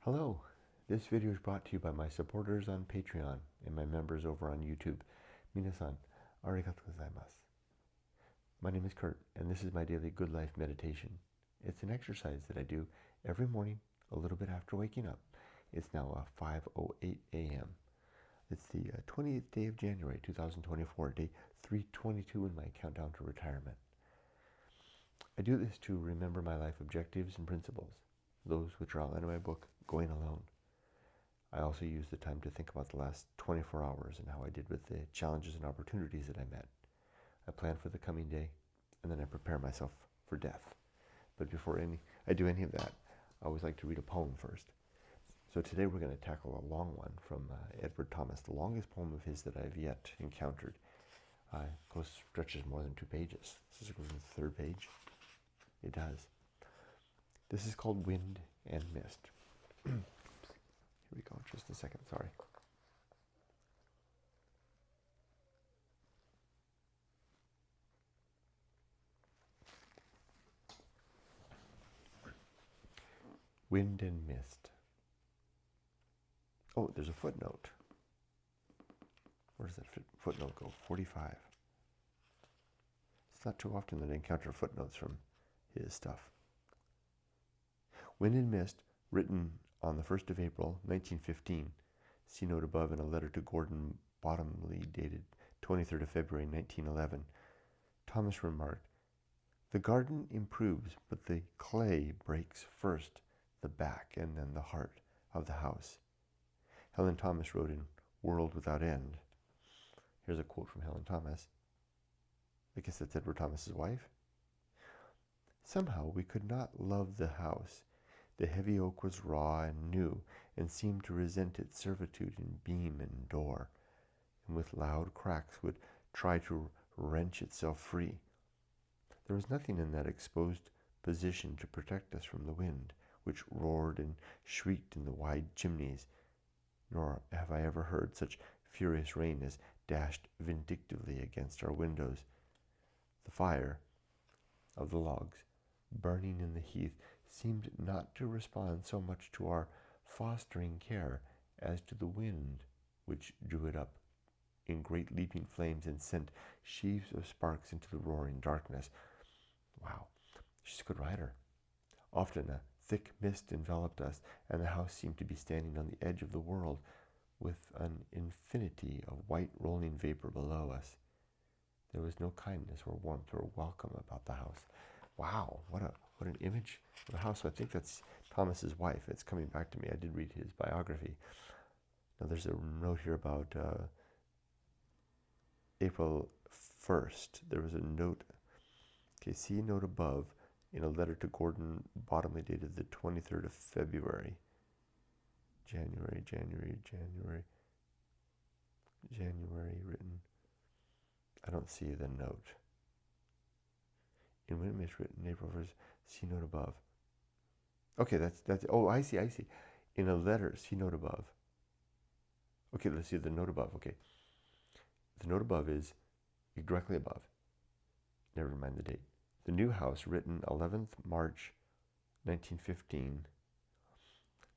Hello, this video is brought to you by my supporters on Patreon and my members over on YouTube. Minasan, arigatou gozaimasu. My name is Kurt, and this is my daily good life meditation. It's an exercise that I do every morning, a little bit after waking up. It's now 5:08 a.m. It's the 20th day of January 2024, day 322 in my countdown to retirement. I do this to remember my life objectives and principles, those which are outlined in my book, Going Alone. I also use the time to think about the last 24 hours and how I did with the challenges and opportunities that I met. I plan for the coming day, and then I prepare myself for death. But before I do any of that, I always like to read a poem first. So today we're going to tackle a long one from Edward Thomas, the longest poem of his that I've yet encountered. Stretches more than 2 pages. This is the 3rd page. It does. This is called Wind and Mist. Here we go, just a second, sorry. Wind and Mist. Oh, there's a footnote. Where does that footnote go? 45. It's not too often that I encounter footnotes from his stuff. Wind and Mist, written on the 1st of April, 1915. See note above in a letter to Gordon Bottomley dated 23rd of February, 1911. Thomas remarked, "The garden improves, but the clay breaks first the back and then the heart of the house." Helen Thomas wrote in World Without End. Here's a quote from Helen Thomas. I guess that's Edward Thomas's wife. "Somehow we could not love the house. The heavy oak was raw and new, and seemed to resent its servitude in beam and door, and with loud cracks would try to wrench itself free. There was nothing in that exposed position to protect us from the wind, which roared and shrieked in the wide chimneys, nor have I ever heard such furious rain as dashed vindictively against our windows. The fire of the logs, burning in the heath, seemed not to respond so much to our fostering care as to the wind, which drew it up in great leaping flames and sent sheaves of sparks into the roaring darkness." Wow, she's a good writer. "Often a thick mist enveloped us, and the house seemed to be standing on the edge of the world, with an infinity of white rolling vapor below us. There was no kindness or warmth or welcome about the house." Wow, what an image of the house. So I think that's Thomas's wife. It's coming back to me. I did read his biography. Now there's a note here about April 1st. There was a note, okay, see note above, in a letter to Gordon Bottomley dated the 23rd of February. January written. I don't see the note. In Wind and Mist written April 1st, see note above. Okay, that's, oh, I see. In a letter, see note above. Okay, let's see the note above, okay. The note above is directly above. Never mind the date. The New House, written 11th March, 1915.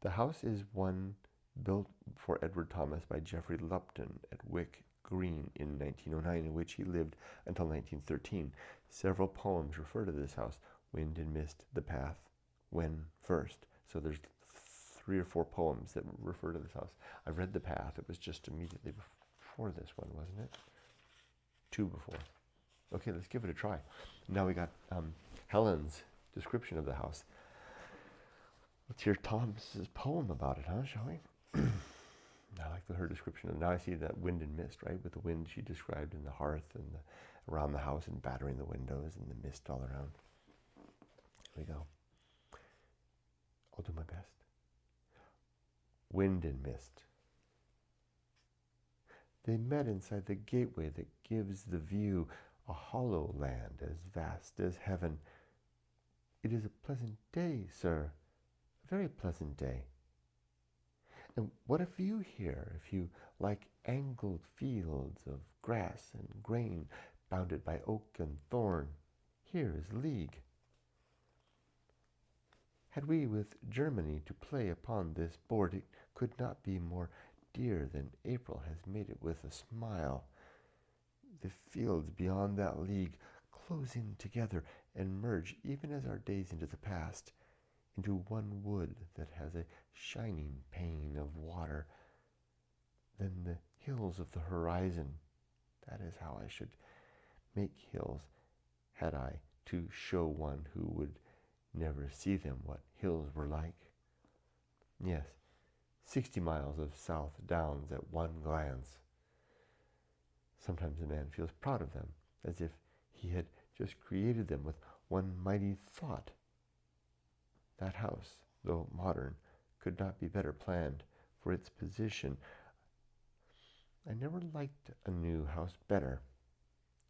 The house is one built for Edward Thomas by Geoffrey Lupton at Wick Green in 1909, in which he lived until 1913. Several poems refer to this house: Wind and Mist, The Path, When First. So there's 3 or 4 poems that refer to this house. I read The Path. It was just immediately before this one, wasn't it? 2 before. Okay, let's give it a try. Now we got Helen's description of the house. Let's hear Thomas's poem about it, huh? Shall we? I like her description. Now I see that wind and mist, right? With the wind she described in the hearth and around the house and battering the windows and the mist all around. Here we go. I'll do my best. Wind and Mist. They met inside the gateway that gives the view a hollow land as vast as heaven. "It is a pleasant day, sir, a very pleasant day. And what a view here, if you like angled fields of grass and grain, bounded by oak and thorn. Here is League. Had we with Germany to play upon this board, it could not be more dear than April has made it with a smile. The fields beyond that league close in together and merge, even as our days into the past, into one wood that has a shining pane of water. Then the hills of the horizon, that is how I should make hills, had I to show one who would never see them what hills were like. Yes, 60 miles of South Downs at one glance. Sometimes a man feels proud of them, as if he had just created them with one mighty thought. That house, though modern, could not be better planned for its position. I never liked a new house better.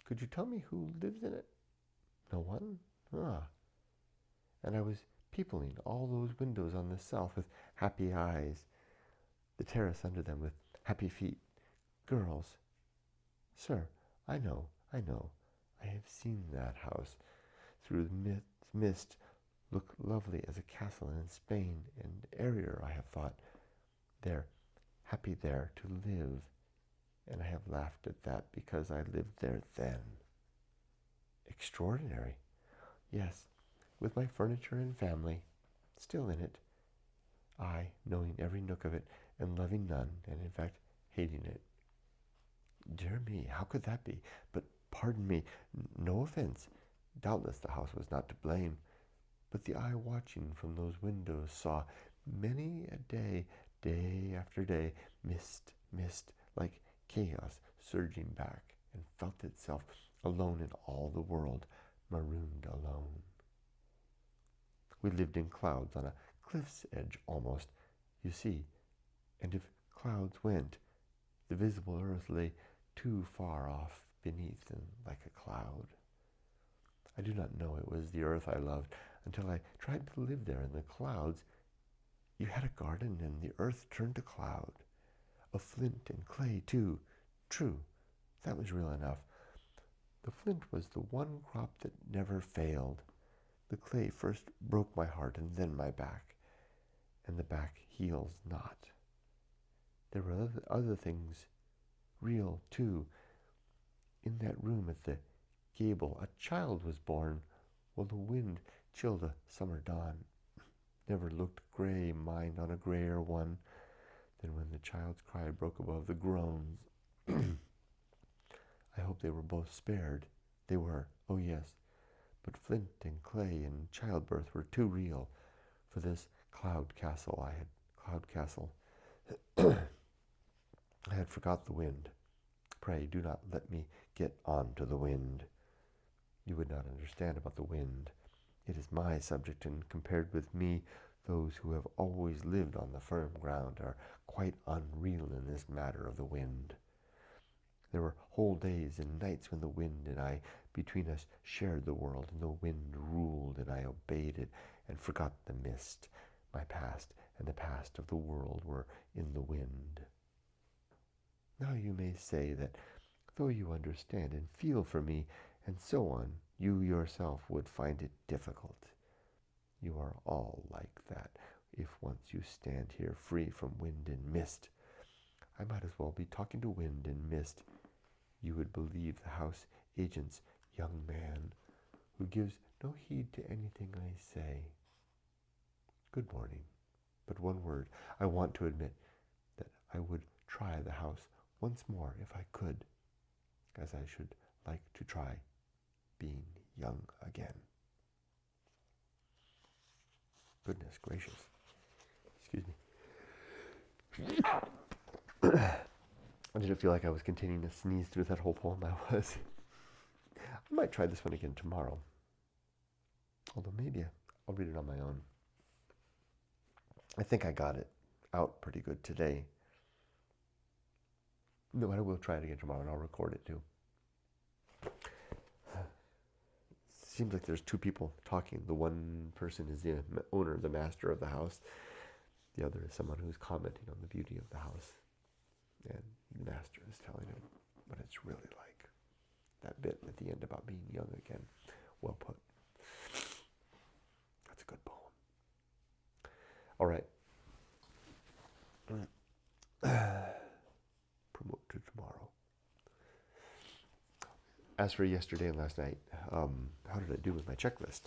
Could you tell me who lives in it? No one? Ah. And I was peopling all those windows on the south with happy eyes, the terrace under them with happy feet. Girls. Sir, I know. I have seen that house through the mist look lovely as a castle in Spain, and airier, I have thought. There, happy there to live. And I have laughed at that because I lived there then. Extraordinary. Yes, with my furniture and family, still in it. I, knowing every nook of it, and loving none, and in fact hating it. Dear me, how could that be? But pardon me, no offense. Doubtless the house was not to blame. But the eye watching from those windows saw many a day, day after day, mist, like chaos surging back, and felt itself alone in all the world, marooned alone. We lived in clouds on a cliff's edge almost, you see, and if clouds went, the visible earth lay too far off beneath and like a cloud. I do not know it was the earth I loved until I tried to live there in the clouds. You had a garden and the earth turned to cloud. Of flint and clay too. True, that was real enough. The flint was the one crop that never failed. The clay first broke my heart and then my back, and the back heals not. There were other things real too. In that room at the gable a child was born, while the wind chilled a summer dawn. Never looked gray mind on a grayer one than when the child's cry broke above the groans. I hope they were both spared. They were, oh yes, but flint and clay and childbirth were too real for this cloud castle. I had forgot the wind. Pray do not let me get on to the wind. You would not understand about the wind. It is my subject, and compared with me, those who have always lived on the firm ground are quite unreal in this matter of the wind. There were whole days and nights when the wind and I between us shared the world, and the wind ruled, and I obeyed it, and forgot the mist. My past and the past of the world were in the wind. Now you may say that, though you understand and feel for me, and so on, you yourself would find it difficult. You are all like that, if once you stand here free from wind and mist. I might as well be talking to wind and mist. You would believe the house agent's young man, who gives no heed to anything I say. Good morning. But one word. I want to admit that I would try the house once more if I could, as I should like to try being young again. Goodness gracious. Excuse me. I didn't feel like I was continuing to sneeze through that whole poem. I was. I might try this one again tomorrow. Although maybe I'll read it on my own. I think I got it out pretty good today. No, I will try it again tomorrow, and I'll record it too. Seems like there's two people talking. The one person is the owner, the master of the house. The other is someone who's commenting on the beauty of the house. And the master is telling him what it's really like. That bit at the end about being young again. Well put. That's a good poem. All right. Promote to tomorrow. As for yesterday and last night, how did I do with my checklist?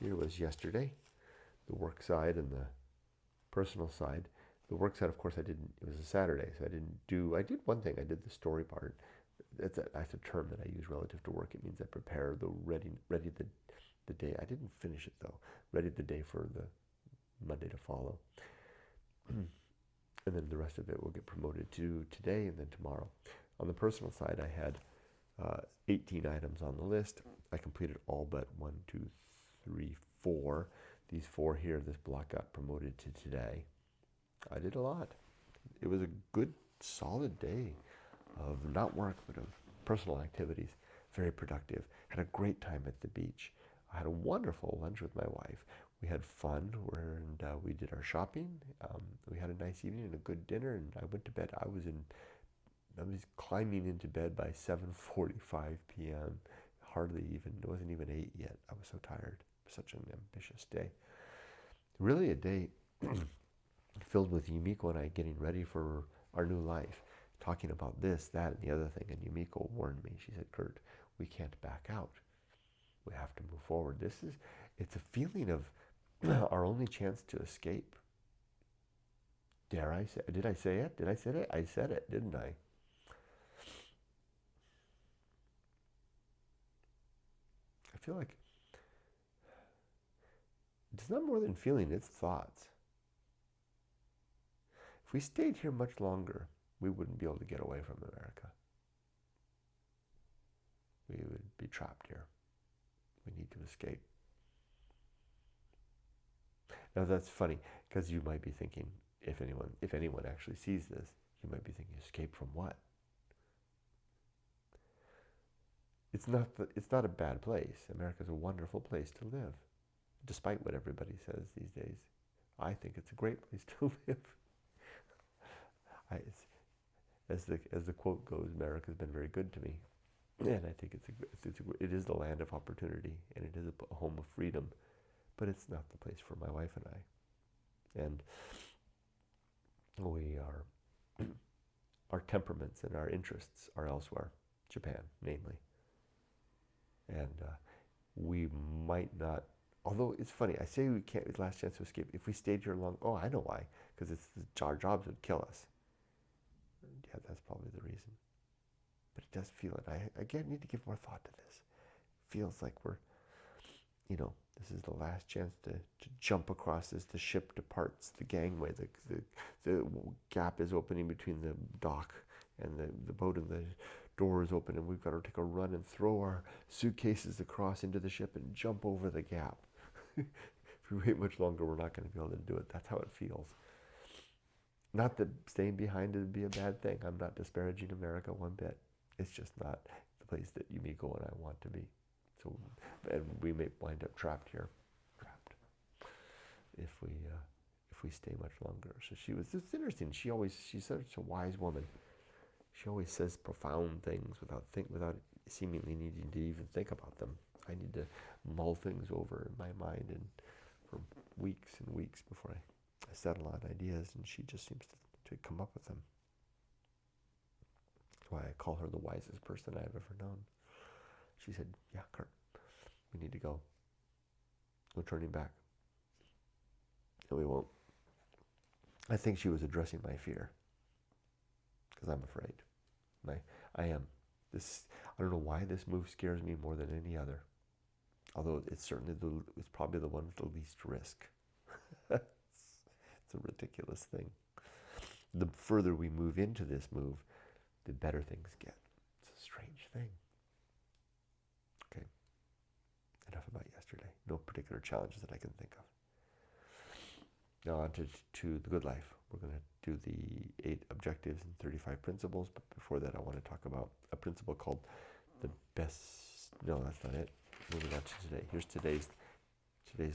Here was yesterday, the work side and the personal side. The work side, of course, it was a Saturday, so I did one thing. I did the story part. That's a term that I use relative to work. It means I prepare ready the day. I didn't finish it though. Ready the day for the Monday to follow. And then the rest of it will get promoted to today and then tomorrow. On the personal side, I had 18 items on the list. I completed all but 1, 2, 3, 4. These 4 here, this block got promoted to today. I did a lot. It was a good, solid day of not work, but of personal activities. Very productive. Had a great time at the beach. I had a wonderful lunch with my wife. We had fun, and we did our shopping. We had a nice evening and a good dinner, and I went to bed. I was climbing into bed by 7:45 p.m. It wasn't even 8 yet. I was so tired. Such an ambitious day. Really a day filled with Yumiko and I getting ready for our new life, talking about this, that, and the other thing. And Yumiko warned me. She said, "Kurt, we can't back out. We have to move forward." It's a feeling of our only chance to escape. Did I say it? Did I say it? I said it, didn't I? I feel like it's not more than feeling, it's thoughts. If we stayed here much longer, we wouldn't be able to get away from America. We would be trapped here. We need to escape. Now that's funny, because you might be thinking, if anyone actually sees this, you might be thinking, escape from what? It's not a bad place. America's a wonderful place to live, despite what everybody says these days. I think it's a great place to live. As the quote goes, America's been very good to me, and I think it is the land of opportunity, and it is a home of freedom, but it's not the place for my wife and I. And our temperaments and our interests are elsewhere, Japan, namely. And we might not, although it's funny, I say we can't, last chance to escape. If we stayed here long, I know why, because our jobs would kill us. Yeah, that's probably the reason. But it does feel it. I again need to give more thought to this. It feels like this is the last chance to jump across as the ship departs the gangway. The gap is opening between the dock and the boat, and the door is open, and we've got to take a run and throw our suitcases across into the ship and jump over the gap. If we wait much longer, we're not going to be able to do it. That's how it feels. Not that staying behind would be a bad thing. I'm not disparaging America one bit. It's just not the place that Yumiko and I want to be. So, and we may wind up trapped here, if we stay much longer. So it's interesting. She's such a wise woman. She always says profound things without seemingly needing to even think about them. I need to mull things over in my mind and for weeks and weeks before I settle on ideas, and she just seems to come up with them. That's why I call her the wisest person I've ever known. She said, "Yeah, Kurt, we need to go. No turning back. And we won't." I think she was addressing my fear, because I'm afraid. I am. I don't know why this move scares me more than any other. Although it's probably the one with the least risk. It's a ridiculous thing. The further we move into this move, the better things get. It's a strange thing. Okay. Enough about yesterday. No particular challenges that I can think of. Now on to the good life. We're going to do the 8 objectives and 35 principles, but before that I want to talk about a principle called the best, no, that's not it. Moving on to today. Here's today's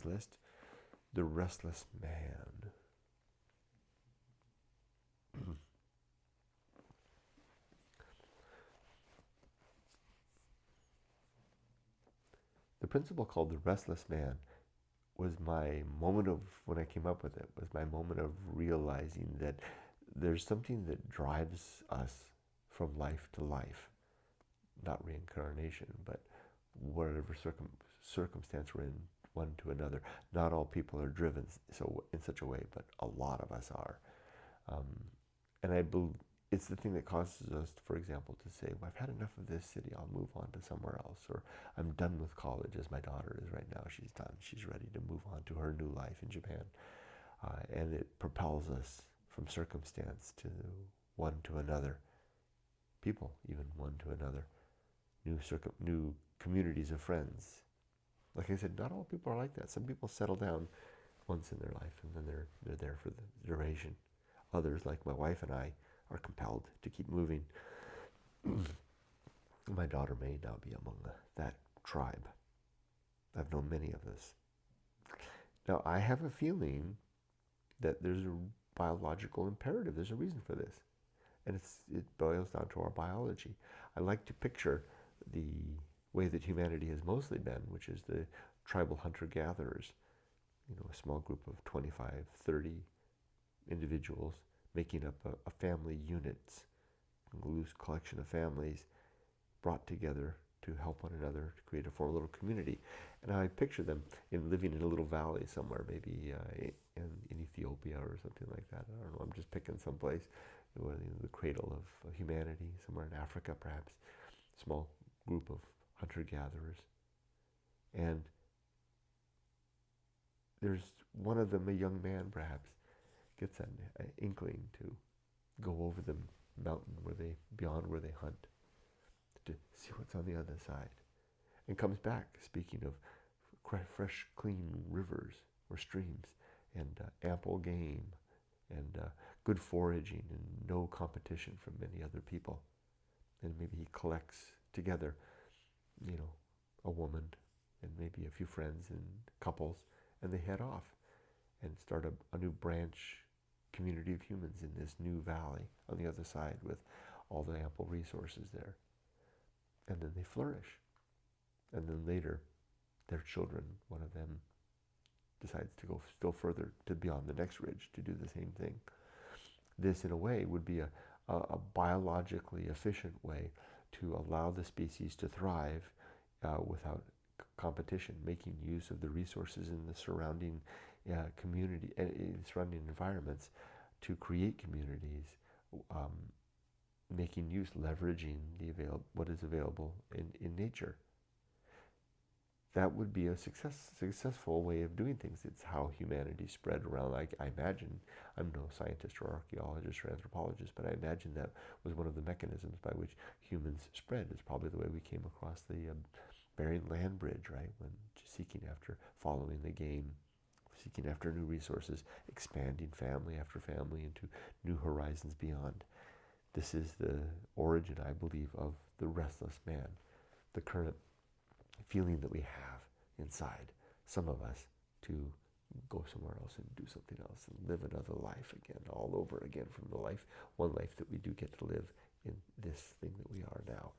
list. The restless man. The principle called the restless man was my moment of, when I came up with it, was my moment of realizing that there's something that drives us from life to life, not reincarnation, but whatever circumstance we're in, one to another. Not all people are driven so in such a way, but a lot of us are. Um, and I believe it's the thing that causes us, for example, to say, well, I've had enough of this city, I'll move on to somewhere else. Or I'm done with college, as my daughter is right now. She's done. She's ready to move on to her new life in Japan. And it propels us from circumstance to one to another. People, even one to another. New communities of friends. Like I said, not all people are like that. Some people settle down once in their life, and then they're there for the duration. Others, like my wife and I, are compelled to keep moving. My daughter may now be among that tribe. I've known many of this. Now, I have a feeling that there's a biological imperative. There's a reason for this. And it boils down to our biology. I like to picture the way that humanity has mostly been, which is the tribal hunter-gatherers. A small group of 25, 30 individuals making up a family unit, a loose collection of families brought together to help one another to form a little community. And I picture them living in a little valley somewhere, maybe in Ethiopia or something like that. I don't know, I'm just picking some place, the cradle of humanity, somewhere in Africa perhaps, small group of hunter-gatherers. And there's one of them, a young man perhaps, gets an inkling to go over the mountain beyond where they hunt, to see what's on the other side, and comes back speaking of fresh, clean rivers or streams, and ample game, and good foraging, and no competition from many other people. And maybe he collects together, a woman and maybe a few friends and couples, and they head off and start a new branch community of humans in this new valley on the other side with all the ample resources there. And then they flourish. And then later, their children, one of them decides to go still further to beyond the next ridge to do the same thing. This, in a way, would be a biologically efficient way to allow the species to thrive without competition, making use of the resources in the surrounding community, surrounding environments to create communities, making use, leveraging what is available in nature. That would be a successful way of doing things. It's how humanity spread around. I imagine, I'm no scientist or archaeologist or anthropologist, but I imagine that was one of the mechanisms by which humans spread. It's probably the way we came across the Bering Land Bridge, right? When seeking after, following the game, seeking after new resources, expanding family after family into new horizons beyond. This is the origin, I believe, of the restless man, the current feeling that we have inside some of us to go somewhere else and do something else and live another life again, all over again from one life that we do get to live in this thing that we are now.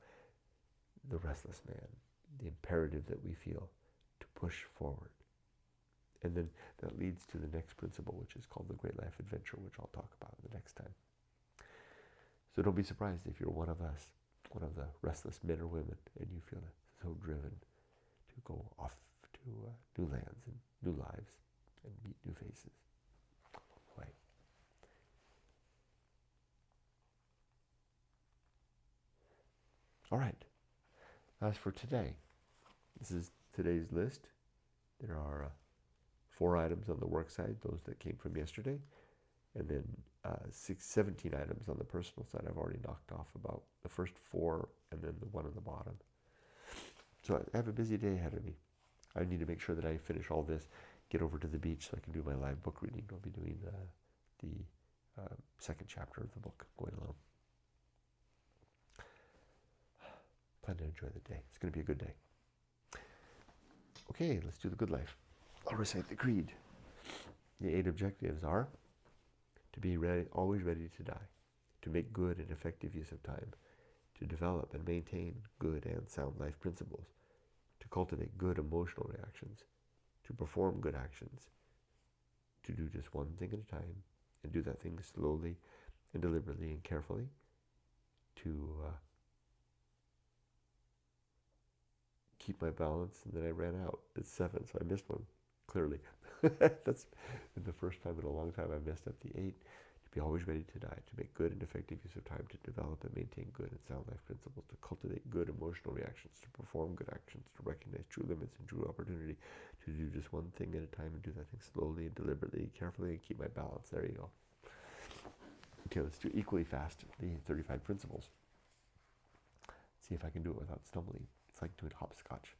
The restless man, the imperative that we feel to push forward. And then that leads to the next principle, which is called the Great Life Adventure, which I'll talk about the next time. So don't be surprised if you're one of us, one of the restless men or women, and you feel so driven to go off to new lands and new lives and meet new faces. Right. All right. As for today, this is today's list. There are 4 items on the work side, those that came from yesterday, and then 17 items on the personal side. I've already knocked off about the first 4 and then the one on the bottom. So I have a busy day ahead of me. I need to make sure that I finish all this, get over to the beach so I can do my live book reading. I'll be doing the second chapter of the book going along. Plan to enjoy the day. It's going to be a good day. Okay, let's do the good life. I'll recite the creed. The 8 objectives are to be ready, always ready to die, to make good and effective use of time, to develop and maintain good and sound life principles, to cultivate good emotional reactions, to perform good actions, to do just one thing at a time, and do that thing slowly and deliberately and carefully, to keep my balance, and then I ran out. It's 7, so I missed one, clearly. That's the first time in a long time I messed up the 8. To be always ready to die, to make good and effective use of time, to develop and maintain good and sound life principles, to cultivate good emotional reactions, to perform good actions, to recognize true limits and true opportunity, to do just one thing at a time and do that thing slowly and deliberately, carefully, and keep my balance. There you go. Okay, let's do equally fast the 35 principles. See if I can do it without stumbling. It's like doing hopscotch.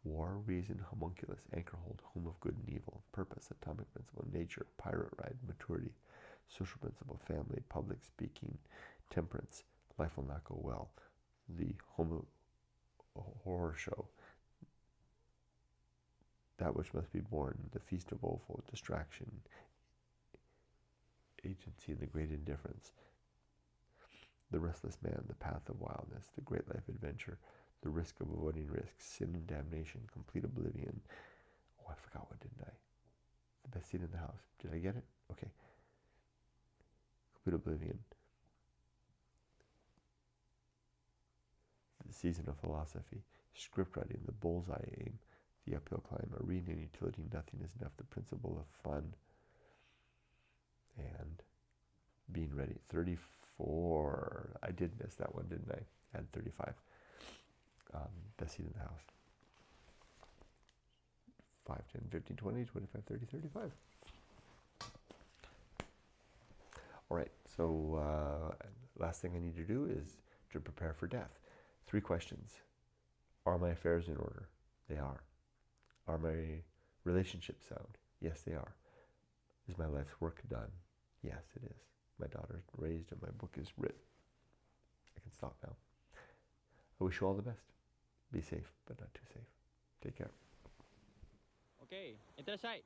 War, reason, homunculus, anchor hold, home of good and evil, purpose, atomic principle, nature, pirate ride, maturity, social principle, family, public speaking, temperance, life will not go well, the horror show, that which must be born, the feast of woeful, distraction, agency, and the great indifference, the restless man, the path of wildness, the great life adventure, the risk of avoiding risk, sin and damnation, complete oblivion. Oh, I forgot one, didn't I? The best seat in the house. Did I get it? Okay. Complete oblivion. The season of philosophy, script writing, the bullseye aim, the uphill climb, arena and utility, nothing is enough, the principle of fun, and being ready. 34. I did miss that one, didn't I? I had 35. Best seat in the house. 5, 10, 15, 20, 25, 30, 35. All right, so last thing I need to do is to prepare for death. 3 questions. Are my affairs in order? They are. Are my relationships sound? Yes, they are. Is my life's work done? Yes, it is. My daughter's raised and my book is written. I can stop now. I wish you all the best. Be safe, but not too safe. Take care. Okay, いってらっしゃい。